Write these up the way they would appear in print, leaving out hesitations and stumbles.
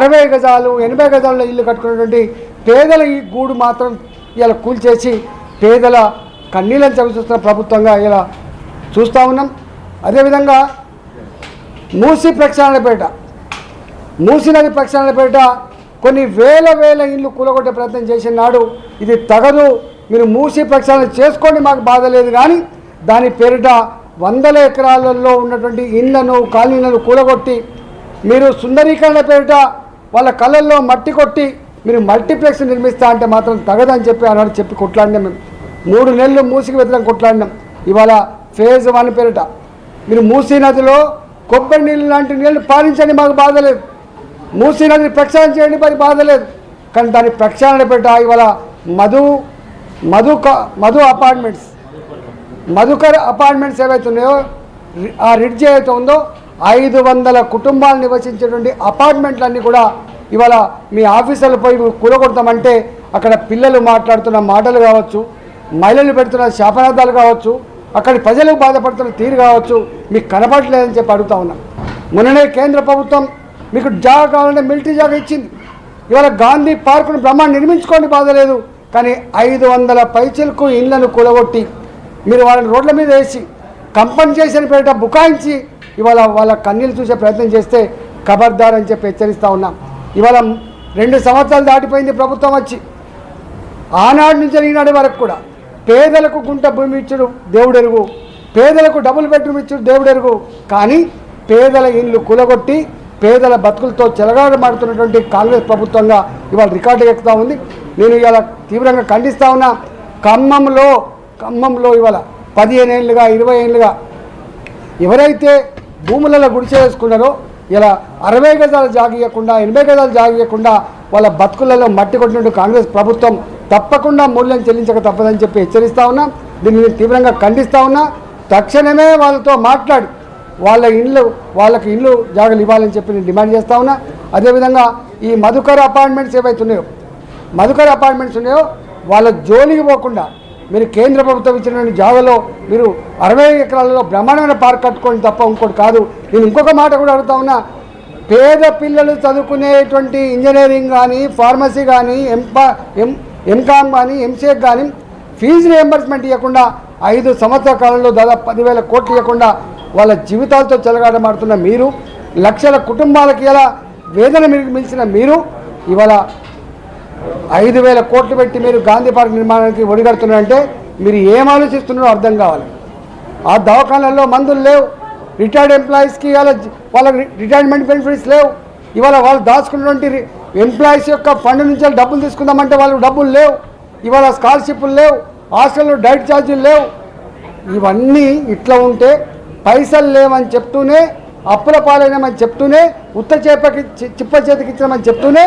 60 గజాలు 80 గజాల ఇల్లు కట్టుకున్నటువంటి పేదల ఈ గూడు మాత్రం ఇలా కూల్చేసి పేదల కన్నీళ్ళని చవిచూస్తున్న ప్రభుత్వంగా ఇలా చూస్తూ ఉన్నాం. అదేవిధంగా మూసీ ప్రక్షాళనపేట, మూసీ నది ప్రక్షాళనపేట కొన్ని వేల ఇళ్ళు కూలగొట్టే ప్రయత్నం చేసిన నాడు ఇది తగదు, మీరు మూసీ ప్రక్షాళన చేసుకోండి, మాకు బాధ లేదు. కానీ దాని పేరిట 100 ఎకరాలలో ఉన్నటువంటి ఇళ్లను కాలనీలను కూలగొట్టి మీరు సుందరీకరణ పేరిట వాళ్ళ కళ్ళల్లో మట్టి కొట్టి మీరు మల్టీప్లెక్స్ నిర్మిస్తా అంటే మాత్రం తగదని చెప్పి ఆనాడు చెప్పి కొట్లాడినాం. మేము 3 నెలలు మూసీకి వ్యతిరేకంగా కొట్లాడినాం. ఇవాళ ఫేజ్ 1 పేరిట మీరు మూసీ నదిలో కొబ్బరి నీళ్ళు లాంటి నీళ్ళు పాలించండి, మాకు బాధ లేదు. మూసీ నదిని ప్రక్షాళన చేయండి, మరి బాధ లేదు. కానీ దాని ప్రక్షాళన పేరిట ఇవాళ మధుకర్ అపార్ట్మెంట్స్ ఏవైతే ఉన్నాయో ఆ రిడ్జ్ ఏదైతే ఉందో 500 కుటుంబాలు నివసించేటువంటి అపార్ట్మెంట్లన్నీ కూడా ఇవాళ మీ ఆఫీసర్లు పోయి కూలగొడతామంటే అక్కడ పిల్లలు మాట్లాడుతున్న మాటలు కావచ్చు, మహిళలు పెడుతున్న శాపనార్థాలు కావచ్చు, అక్కడి ప్రజలకు బాధపడుతున్న తీరు కావచ్చు మీకు కనపడలేదని చెప్పి అడుగుతా ఉన్నాం. మొన్ననే కేంద్ర ప్రభుత్వం మీకు జాగా కావాలంటే మిలిటరీ జాగా ఇచ్చింది. ఇవాళ గాంధీ పార్కును బ్రహ్మాండ నిర్మించుకోండి, బాధ లేదు. కానీ 500 పైచలకు ఇళ్లను కూలగొట్టి మీరు వాళ్ళని రోడ్ల మీద వేసి కంపెన్సేషన్ పేరిట బుకాయించి ఇవాళ వాళ్ళ కన్నీళ్ళు చూసే ప్రయత్నం చేస్తే ఖబర్దార్ అని చెప్పి హెచ్చరిస్తూ ఉన్నాం. ఇవాళ 2 సంవత్సరాలు దాటిపోయింది ప్రభుత్వం వచ్చి. ఆనాడు నుంచి ఈనాడు వరకు కూడా పేదలకు గుంట భూమి ఇచ్చుడు దేవుడెరుగు, పేదలకు డబుల్ బెడ్రూమ్ ఇచ్చుడు దేవుడెరుగు. కానీ పేదల ఇళ్ళు కూలగొట్టి పేదల బతుకులతో చెలగాటమాడుతున్నటువంటి కాంగ్రెస్ ప్రభుత్వంగా ఇవాళ రికార్డు ఎక్కుతూ ఉంది. నేను ఇవాళ తీవ్రంగా ఖండిస్తూ ఉన్నా. ఖమ్మంలో ఇవాళ 15 ఏళ్ళుగా 20 ఏళ్ళుగా ఎవరైతే భూములలో గుడిసె వేసుకున్నారో ఇలా 60 గజాలు జాగియకుండా 80 గజాలు జాగియకుండా వాళ్ళ బతుకులలో మట్టి కొట్టినట్టు కాంగ్రెస్ ప్రభుత్వం తప్పకుండా మూల్యం చెల్లించక తప్పదని చెప్పి హెచ్చరిస్తూ ఉన్నా. దీన్ని తీవ్రంగా ఖండిస్తూ ఉన్నా. తక్షణమే వాళ్ళతో మాట్లాడి వాళ్ళకి ఇల్లు జాగాలు ఇవ్వాలని చెప్పి నేను డిమాండ్ చేస్తూ ఉన్నా. అదేవిధంగా ఈ మధుకర్ అపార్ట్మెంట్స్ ఏవైతే ఉన్నాయో వాళ్ళ జోలికి పోకుండా మీరు కేంద్ర ప్రభుత్వం ఇచ్చిన జాగాలో మీరు 60 ఎకరాలలో బ్రహ్మాండమైన పార్క్ కట్టుకోండి తప్ప ఇంకోటి కాదు. నేను ఇంకొక మాట కూడా అడుగుతా ఉన్నా. పేద పిల్లలు చదువుకునేటువంటి ఇంజనీరింగ్ కానీ, ఫార్మసీ కానీ, ఎంకామ్ కానీ, ఎంసీఏ కానీ ఫీజు రియంబర్స్మెంట్ ఇవ్వకుండా 5 సంవత్సరాల కాలంలో దాదాపు 10,000 కోట్లు ఇవ్వకుండా వాళ్ళ జీవితాలతో చెలగాటమాడుతున్న మీరు, లక్షల కుటుంబాలకి ఇలా వేదన మిగిల్చిన మీరు ఇవాళ 5,000 కోట్లు పెట్టి మీరు గాంధీ పార్క్ నిర్మాణానికి ఒడిగడుతున్నారంటే మీరు ఏం ఆలోచిస్తున్నారో అర్థం కావాలి. ఆ దవాఖానాల్లో మందులు లేవు, రిటైర్డ్ ఎంప్లాయీస్కి ఇవాళ వాళ్ళ రిటైర్మెంట్ బెనిఫిట్స్ లేవు. ఇవాళ వాళ్ళు దాచుకున్నటువంటి ఎంప్లాయీస్ యొక్క ఫండ్ నుంచి డబ్బులు తీసుకుందామంటే వాళ్ళకి డబ్బులు లేవు. ఇవాళ స్కాలర్షిప్లు లేవు, హాస్టల్లో డైట్ ఛార్జీలు లేవు. ఇవన్నీ ఇట్లా ఉంటే పైసలు లేవని చెప్తూనే, అప్పుల పాలైనామని చెప్తూనే, చిప్ప చేతికి ఇచ్చామని చెప్తూనే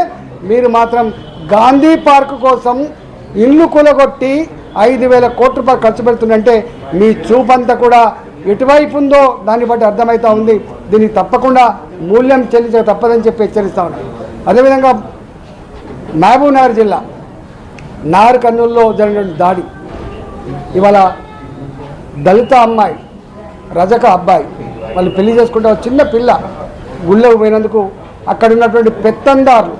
మీరు మాత్రం గాంధీ పార్కు కోసం ఇల్లు కూలగొట్టి 5,000 కోట్ల రూపాయలు ఖర్చు పెడుతుందంటే మీ చూపంతా కూడా ఎటువైపు ఉందో దాన్ని బట్టి అర్థమవుతూ ఉంది. దీనికి తప్పకుండా మూల్యం చెల్లించక తప్పదని చెప్పి హెచ్చరిస్తూ ఉన్నాం. అదేవిధంగా మహబూబ్ నగర్ జిల్లా నార్కర్నూలులో జరిగిన దాడి, ఇవాళ దళిత అమ్మాయి రజక అబ్బాయి వాళ్ళు పెళ్లి చేసుకుంటే చిన్న పిల్ల గుళ్ళకు పోయినందుకు అక్కడ ఉన్నటువంటి పెత్తందారులు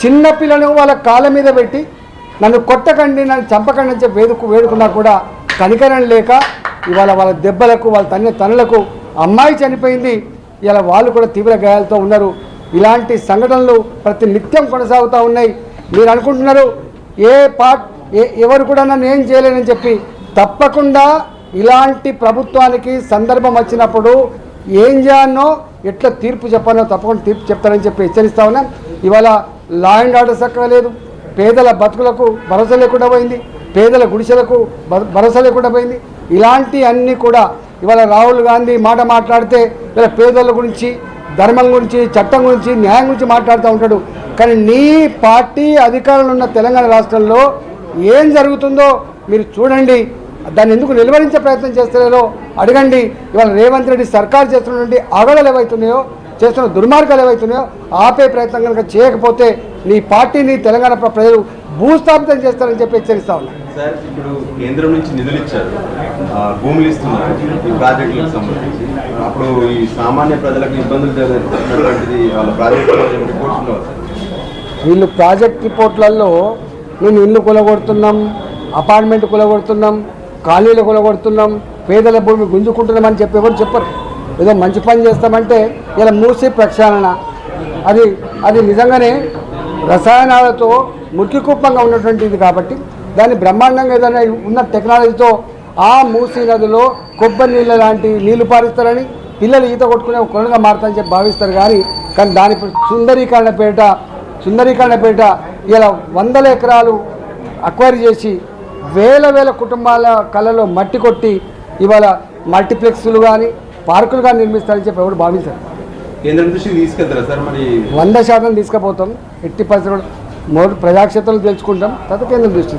చిన్న పిల్లను వాళ్ళ కాళ్ళ మీద పెట్టి నన్ను కొట్టకండి, నన్ను చంపకండి అని చెప్పి వేడుకున్నా కూడా కనికరం లేక ఇవాళ వాళ్ళ దెబ్బలకు, వాళ్ళ తన్నులకు అమ్మాయి చనిపోయింది. ఇలా వాళ్ళు కూడా తీవ్ర గాయాలతో ఉన్నారు. ఇలాంటి సంఘటనలు ప్రతి నిత్యం కొనసాగుతూ ఉన్నాయి. మీరు అనుకుంటున్నారు ఎవరు కూడా నన్ను ఏం చేయలేనని చెప్పి. తప్పకుండా ఇలాంటి ప్రభుత్వానికి సందర్భం వచ్చినప్పుడు ఏం చేయాలనో, ఎట్లా తీర్పు చెప్పానో తప్పకుండా తీర్పు చెప్తారని చెప్పి హెచ్చరిస్తా ఉన్నాం. ఇవాళ లా అండ్ ఆర్డర్ చక్కగా లేదు, పేదల బతుకులకు భరోసా లేకుండా పోయింది, పేదల గుడిసెలకు భరోసా లేకుండా పోయింది. ఇలాంటి అన్నీ కూడా ఇవాళ రాహుల్ గాంధీ మాట్లాడితే ఇలా పేదల గురించి, ధర్మం గురించి, చట్టం గురించి, న్యాయం గురించి మాట్లాడుతూ ఉంటాడు. కానీ నీ పార్టీ అధికారంలో ఉన్న తెలంగాణ రాష్ట్రంలో ఏం జరుగుతుందో మీరు చూడండి. దాన్ని ఎందుకు నిలువరించే ప్రయత్నం చేస్తున్నారో అడగండి. ఇవాళ రేవంత్ రెడ్డి సర్కారు చేస్తున్నటువంటి ఆగడాలు ఏవైతున్నాయో, చేస్తున్న దుర్మార్గాలు ఏవైతున్నాయో ఆపే ప్రయత్నం కనుక చేయకపోతే నీ పార్టీని తెలంగాణ ప్రజలు భూస్థాపితం చేస్తారని చెప్పి హెచ్చరిస్తా ఉన్నా. సార్, ఇప్పుడు కేంద్రం నుంచి నిధులు ఇచ్చారు, భూములు ఇస్తున్నారు ఈ ప్రాజెక్టులకు సంబంధించి. అప్పుడు ఈ సామాన్య ప్రజలకు ఇబ్బందులు జరుగుతున్నటువంటిది వాళ్ళ ప్రాజెక్టులో రిపోర్ట్స్ ఉండవు. వీళ్ళు ప్రాజెక్ట్ రిపోర్ట్లలో మేము ఇల్లు కొలగొడుతున్నాం, అపార్ట్మెంట్ కొలగొడుతున్నాం, ఖాళీలు కొలగొడుతున్నాం, పేదల భూమి గుంజుకుంటున్నామని చెప్పి ఎవరు చెప్పరు. ఏదో మంచి పని చేస్తామంటే ఇలా మూసి ప్రక్షాళన అది నిజంగానే రసాయనాలతో మురికి కుప్పంగా ఉన్నటువంటిది కాబట్టి దాన్ని బ్రహ్మాండంగా ఏదైనా ఉన్న టెక్నాలజీతో ఆ మూసీ నదిలో కొబ్బరి నీళ్ళ లాంటి నీళ్లు పారిస్తారని పిల్లలు ఈత కొట్టుకునే కొనగా మారుతారని చెప్పి భావిస్తారు. కానీ దాని సుందరీకరణ పేట ఇలా 100 ఎకరాలు అక్వైర్ చేసి వేల కుటుంబాల కళలో మట్టి కొట్టి ఇవాళ మల్టీప్లెక్స్లు కానీ పార్కులు కానీ నిర్మిస్తారని చెప్పి ఎవరు భావిస్తారు. కేంద్రం దృష్టికి తీసుకెళ్తారా సార్? మరి 100% తీసుకుపోతాం. ఎట్టి పరిస్థితుల్లో ప్రజాక్షేత్రంలో తెలుసుకుంటాం, తర్వాత కేంద్రం దృష్టి